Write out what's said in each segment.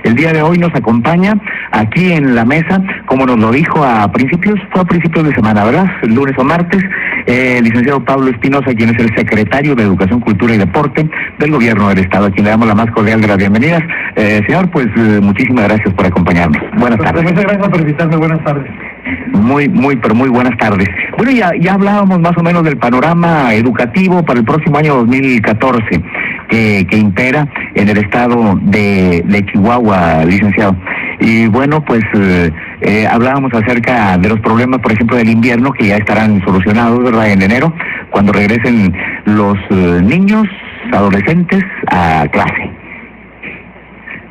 El día de hoy nos acompaña aquí en la mesa, como nos lo dijo fue a principios de semana, ¿verdad? Lunes o martes, el licenciado Pablo Espinosa, quien es el secretario de Educación, Cultura y Deporte del Gobierno del Estado, a quien le damos la más cordial de las bienvenidas. Señor, pues muchísimas gracias por acompañarnos. Buenas tardes. Muchas gracias por invitarme, buenas tardes. Muy buenas tardes. Bueno, ya hablábamos más o menos del panorama educativo para el próximo año 2014 que impera en el estado de Chihuahua, licenciado. Y bueno, pues hablábamos acerca de los problemas, por ejemplo, del invierno, que ya estarán solucionados, ¿verdad?, en enero, cuando regresen los niños, adolescentes a clase.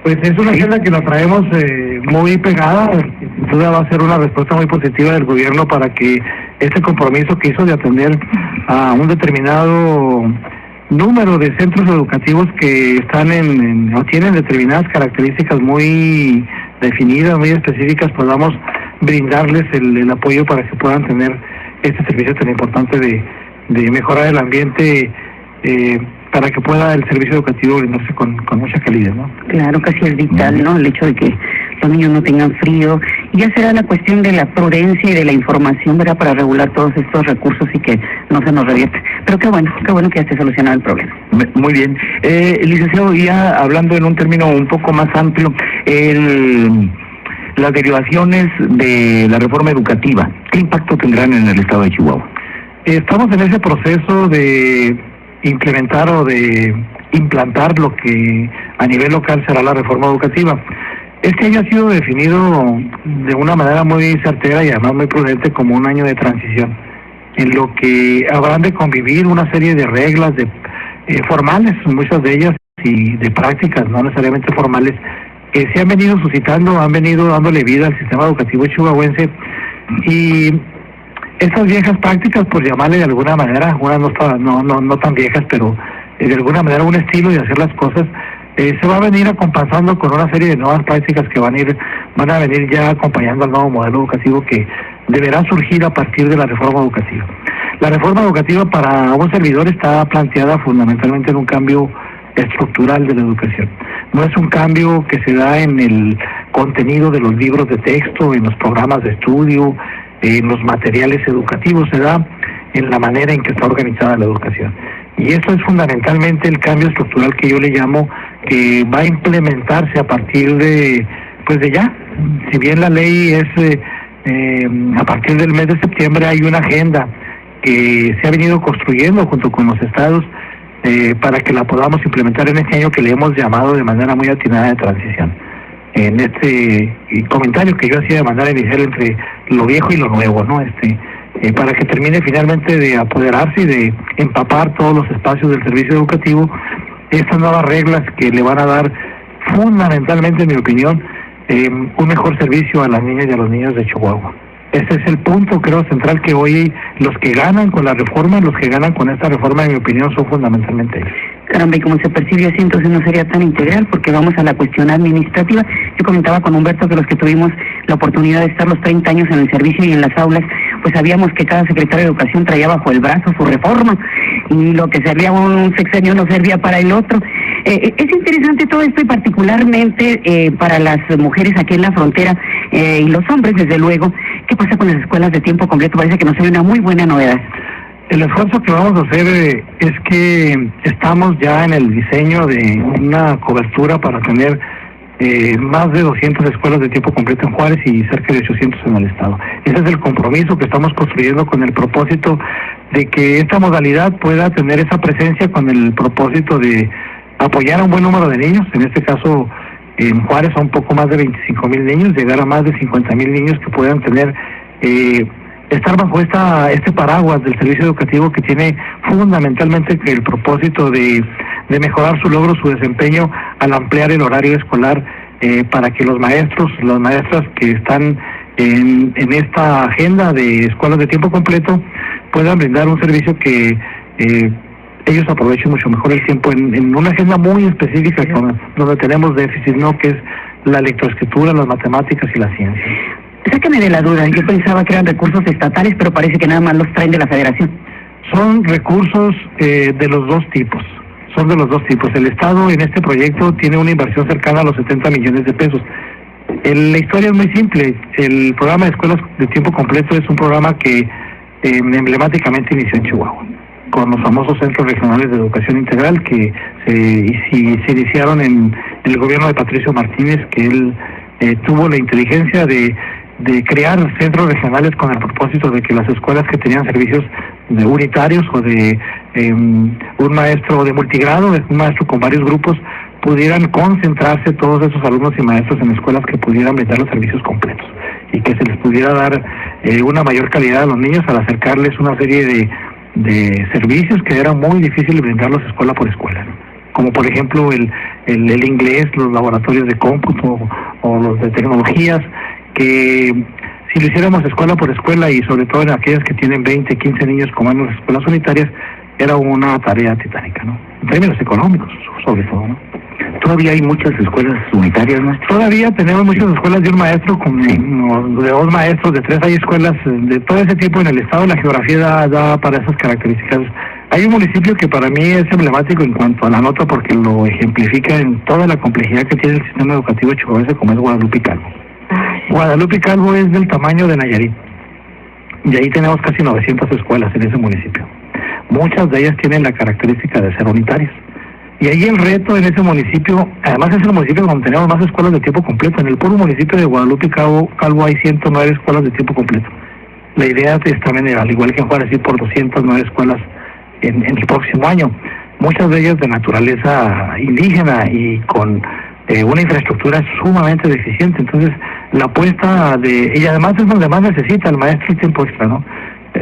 Pues es una agenda que la traemos muy pegada. Sin duda va a ser una respuesta muy positiva del gobierno para que este compromiso que hizo de atender a un determinado número de centros educativos que están o tienen determinadas características muy definidas, muy específicas, podamos brindarles el apoyo para que puedan tener este servicio tan importante de mejorar el ambiente, para que pueda el servicio educativo brindarse con mucha calidad, ¿no? Claro, casi es vital, ¿no? El hecho de que los niños no tengan frío. Y ya será la cuestión de la prudencia y de la información, ¿verdad?, para regular todos estos recursos y que no se nos revierte. Pero qué bueno que ya esté solucionado el problema. Muy bien. Licenciado, ya hablando en un término un poco más amplio, las derivaciones de la reforma educativa, ¿qué impacto tendrán en el estado de Chihuahua? Estamos en ese proceso de implementar o de implantar lo que a nivel local será la reforma educativa. Este año ha sido definido de una manera muy certera y además muy prudente como un año de transición, en lo que habrán de convivir una serie de reglas formales, muchas de ellas, y de prácticas no necesariamente formales, que se han venido suscitando, han venido dándole vida al sistema educativo chihuahuense. Y esas viejas prácticas, por llamarle de alguna manera, unas no tan viejas, pero de alguna manera un estilo de hacer las cosas, se va a venir acompasando con una serie de nuevas prácticas que van a venir ya acompañando al nuevo modelo educativo que deberá surgir a partir de la reforma educativa. La reforma educativa para un servidor está planteada fundamentalmente en un cambio estructural de la educación. No es un cambio que se da en el contenido de los libros de texto, en los programas de estudio, en los materiales educativos, se da en la manera en que está organizada la educación. Y eso es fundamentalmente el cambio estructural que yo le llamo, que va a implementarse a partir de ya. Si bien la ley es a partir del mes de septiembre, hay una agenda que se ha venido construyendo junto con los estados para que la podamos implementar en este año, que le hemos llamado de manera muy atinada de transición. En este comentario que yo hacía de manera inicial entre lo viejo y lo nuevo, ¿no? Para que termine finalmente de apoderarse y de empapar todos los espacios del servicio educativo, estas nuevas reglas que le van a dar fundamentalmente, en mi opinión, un mejor servicio a las niñas y a los niños de Chihuahua. Ese es el punto, creo, central, que hoy los que ganan con la reforma, los que ganan con esta reforma, en mi opinión, son fundamentalmente ellos. Caramba, y como se percibe así, entonces no sería tan integral, porque vamos a la cuestión administrativa. Yo comentaba con Humberto que los que tuvimos la oportunidad de estar los 30 años en el servicio y en las aulas, pues sabíamos que cada secretario de Educación traía bajo el brazo su reforma, y lo que servía un sexenio no servía para el otro. Es interesante todo esto, y particularmente para las mujeres aquí en la frontera, y los hombres, desde luego. ¿Qué pasa con las escuelas de tiempo completo? Parece que nos hay una muy buena novedad. El esfuerzo que vamos a hacer es que estamos ya en el diseño de una cobertura para tener más de 200 escuelas de tiempo completo en Juárez y cerca de 800 en el estado. Ese es el compromiso que estamos construyendo, con el propósito de que esta modalidad pueda tener esa presencia, con el propósito de apoyar a un buen número de niños. En este caso, en Juárez son un poco más de 25,000 niños, llegar a más de 50,000 niños que puedan tener estar bajo este paraguas del servicio educativo, que tiene fundamentalmente el propósito de mejorar su logro, su desempeño, al ampliar el horario escolar, para que los maestros, las maestras que están en esta agenda de escuelas de tiempo completo puedan brindar un servicio que ellos aprovechen mucho mejor el tiempo en una agenda muy específica donde tenemos déficit, ¿no?, que es la lectoescritura, las matemáticas y la ciencia. Sáqueme de la duda, yo pensaba que eran recursos estatales, pero parece que nada más los traen de la Federación. Son recursos de los dos tipos. son de los dos tipos. El Estado en este proyecto tiene una inversión cercana a los 70 millones de pesos. La historia es muy simple. El programa de escuelas de tiempo completo es un programa que emblemáticamente inició en Chihuahua, con los famosos centros regionales de educación integral que se iniciaron en el gobierno de Patricio Martínez, que él tuvo la inteligencia de crear centros regionales con el propósito de que las escuelas que tenían servicios de unitarios o de un maestro de multigrado, un maestro con varios grupos, pudieran concentrarse todos esos alumnos y maestros en escuelas que pudieran brindar los servicios completos y que se les pudiera dar una mayor calidad a los niños al acercarles una serie de servicios que era muy difícil brindarlos escuela por escuela, ¿no? Como por ejemplo el inglés, los laboratorios de cómputo o los de tecnologías, que si lo hiciéramos escuela por escuela y sobre todo en aquellas que tienen 20, 15 niños como en las escuelas unitarias, era una tarea titánica, ¿no? En términos económicos, sobre todo, ¿no? Todavía hay muchas escuelas unitarias, maestro. Todavía tenemos muchas escuelas de un maestro, de dos maestros, de tres. Hay escuelas de todo ese tipo en el estado. La geografía da para esas características. Hay un municipio que para mí es emblemático en cuanto a la nota porque lo ejemplifica en toda la complejidad que tiene el sistema educativo chihuahuense, como es Guadalupe Calvo. Guadalupe Calvo es del tamaño de Nayarit y ahí tenemos casi 900 escuelas en ese municipio. Muchas de ellas tienen la característica de ser unitarias. Y ahí el reto en ese municipio, además es el municipio donde tenemos más escuelas de tiempo completo. En el puro municipio de Guadalupe Calvo hay 109 escuelas de tiempo completo. La idea es también, al igual que en Juárez, ir por 209 escuelas en el próximo año. Muchas de ellas de naturaleza indígena y con una infraestructura sumamente deficiente. Entonces, la apuesta y además es donde más necesita el maestro el tiempo extra, ¿no?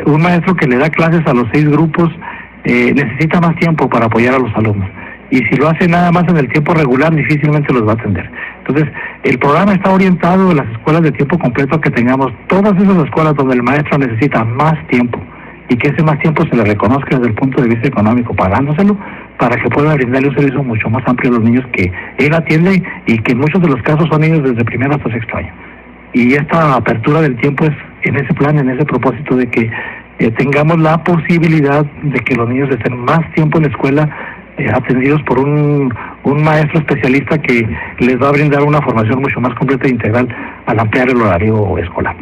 Un maestro que le da clases a los 6 grupos necesita más tiempo para apoyar a los alumnos. Y si lo hace nada más en el tiempo regular, difícilmente los va a atender. Entonces, el programa está orientado a las escuelas de tiempo completo, que tengamos todas esas escuelas donde el maestro necesita más tiempo y que ese más tiempo se le reconozca desde el punto de vista económico, pagándoselo, para que pueda brindarle un servicio mucho más amplio a los niños que él atiende y que en muchos de los casos son niños desde primero hasta sexto año. Y esta apertura del tiempo es en ese plan, en ese propósito de que tengamos la posibilidad de que los niños estén más tiempo en la escuela, atendidos por un maestro especialista que les va a brindar una formación mucho más completa e integral al ampliar el horario escolar.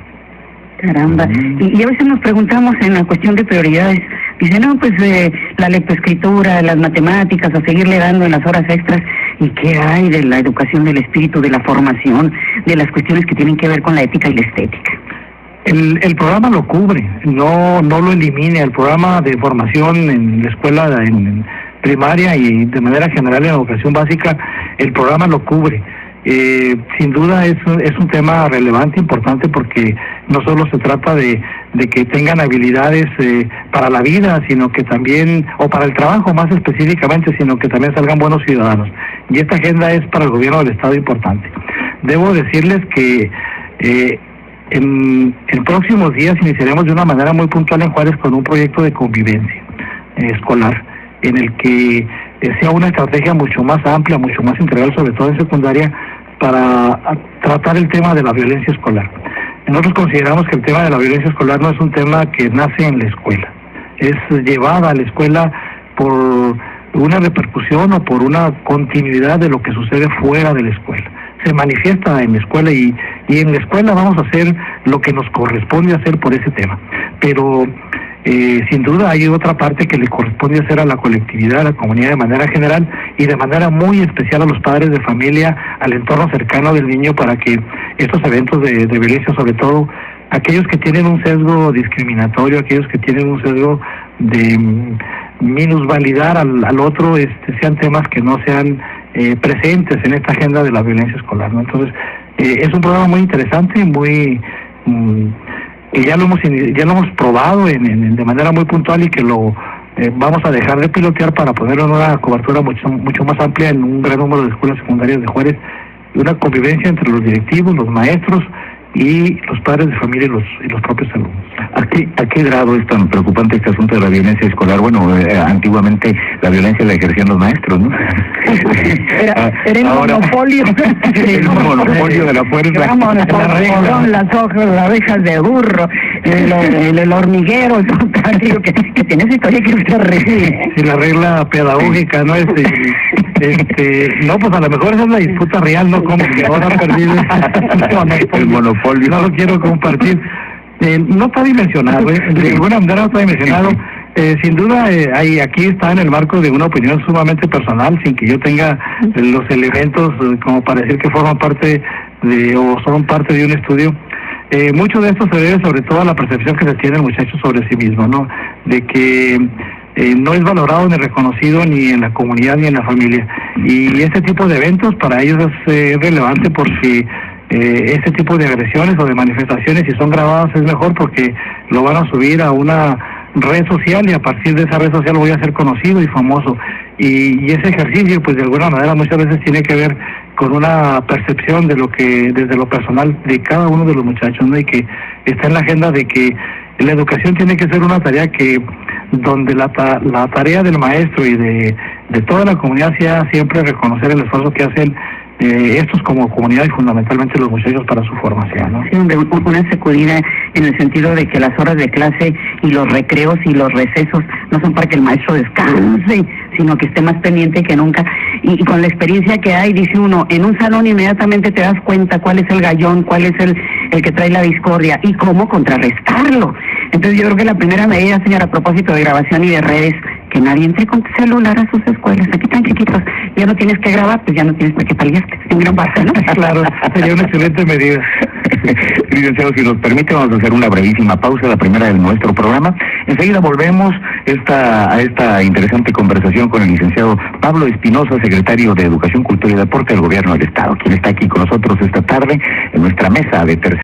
Caramba. Y a veces nos preguntamos en la cuestión de prioridades. Dice, no, pues la lectoescritura, las matemáticas, a seguirle dando en las horas extras. ¿Y qué hay de la educación del espíritu, de la formación, de las cuestiones que tienen que ver con la ética y la estética? El programa lo cubre, no lo elimina. El programa de formación en la escuela, en primaria y de manera general en la educación básica, el programa lo cubre. Sin duda es un tema relevante, importante, porque no solo se trata de que tengan habilidades para la vida, sino que también, o para el trabajo más específicamente, sino que también salgan buenos ciudadanos. Y esta agenda es para el gobierno del Estado importante. Debo decirles que en próximos días iniciaremos de una manera muy puntual en Juárez con un proyecto de convivencia escolar, en el que sea una estrategia mucho más amplia, mucho más integral, sobre todo en secundaria, para tratar el tema de la violencia escolar. Nosotros consideramos que el tema de la violencia escolar no es un tema que nace en la escuela, es llevada a la escuela por una repercusión o por una continuidad de lo que sucede fuera de la escuela. Se manifiesta en la escuela y en la escuela vamos a hacer lo que nos corresponde hacer por ese tema. Pero sin duda hay otra parte que le corresponde hacer a la colectividad, a la comunidad de manera general y de manera muy especial a los padres de familia, al entorno cercano del niño, para que estos eventos de violencia, sobre todo aquellos que tienen un sesgo discriminatorio, aquellos que tienen un sesgo de minusvalidar al otro, sean temas que no sean presentes en esta agenda de la violencia escolar, ¿no? Entonces, es un programa muy interesante, muy que ya lo hemos probado de manera muy puntual y que lo vamos a dejar de pilotear para ponerlo en una cobertura mucho más amplia en un gran número de escuelas secundarias de Juárez, una convivencia entre los directivos, los maestros y los padres de familia y los propios alumnos. ¿A qué grado es tan preocupante este asunto de la violencia escolar? Bueno, antiguamente la violencia la ejercían los maestros, ¿no? Era el monopolio. El monopolio de la fuerza. Vamos, las hojas, las abejas de burro, el hormiguero, el contrario, que tiene esa historia que es terrible. Sí, la regla pedagógica, ¿no? No, pues a lo mejor esa es la disputa real, ¿no? Como que ahora han perdido el monopolio. No lo quiero compartir. No está dimensionado, de alguna manera no está dimensionado. Sin duda, aquí está en el marco de una opinión sumamente personal, sin que yo tenga los elementos como para decir que forman parte o son parte de un estudio. Mucho de esto se debe sobre todo a la percepción que se tiene el muchacho sobre sí mismo, ¿no? De que no es valorado ni reconocido ni en la comunidad ni en la familia. Y este tipo de eventos para ellos es relevante porque este tipo de agresiones o de manifestaciones, si son grabadas, es mejor porque lo van a subir a una red social y a partir de esa red social voy a ser conocido y famoso. Y ese ejercicio, pues de alguna manera muchas veces tiene que ver con una percepción de lo que, desde lo personal de cada uno de los muchachos, ¿no? Y que está en la agenda de que la educación tiene que ser una tarea donde la tarea del maestro y de toda la comunidad sea siempre reconocer el esfuerzo que hacen estos como comunidad y fundamentalmente los muchachos para su formación, ¿no? Sí, hombre, una sacudida en el sentido de que las horas de clase y los recreos y los recesos no son para que el maestro descanse, sino que esté más pendiente que nunca. Y con la experiencia que hay, dice uno, en un salón inmediatamente te das cuenta cuál es el gallón, cuál es el que trae la discordia y cómo contrarrestarlo. Entonces yo creo que la primera medida, señora, a propósito de grabación y de redes, que nadie entre con celular a sus escuelas, aquí tan chiquitos, ya no tienes que grabar, pues ya no tienes para qué paliarte, en gran parte, ¿no? Claro, sería una excelente medida. Licenciado, si nos permite, vamos a hacer una brevísima pausa, la primera de nuestro programa. Enseguida volvemos a esta interesante conversación con el licenciado Pablo Espinosa, secretario de Educación, Cultura y Deporte del Gobierno del Estado, quien está aquí con nosotros esta tarde en nuestra mesa de tercera.